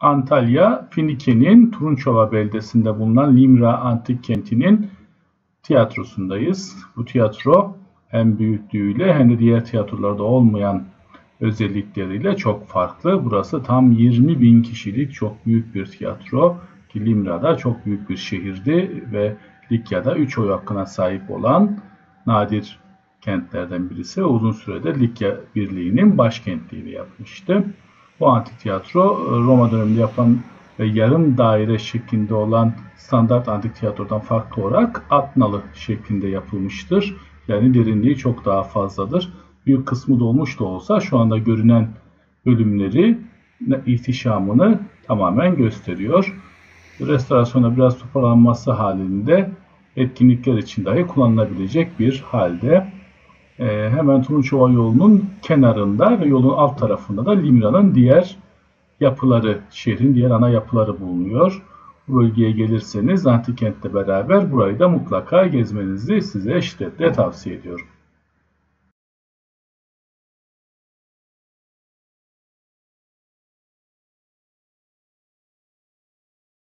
Antalya, Finike'nin Turunçova beldesinde bulunan Limra Antik Kenti'nin tiyatrosundayız. Bu tiyatro hem büyüklüğüyle hem de diğer tiyatrolarda olmayan özellikleriyle çok farklı. Burası tam 20.000 kişilik çok büyük bir tiyatro. Ki Limra'da çok büyük bir şehirdi ve Likya'da 3 oy hakkına sahip olan nadir kentlerden birisi. Uzun süredir Likya Birliği'nin başkentliğini yapmıştı. Bu antik tiyatro Roma döneminde yapılan ve yarım daire şeklinde olan standart antik tiyatrodan farklı olarak atnalı şeklinde yapılmıştır. Yani derinliği çok daha fazladır. Büyük kısmı dolmuş da olsa şu anda görünen bölümleri ihtişamını tamamen gösteriyor. Restorasyona biraz toparlanması halinde etkinlikler için dahi kullanılabilecek bir halde. Hemen Turunçova yolunun kenarında ve yolun alt tarafında da Limra'nın diğer yapıları, şehrin diğer ana yapıları bulunuyor. Bu bölgeye gelirseniz Antik Kent'le beraber burayı da mutlaka gezmenizi size şiddetle tavsiye ediyorum.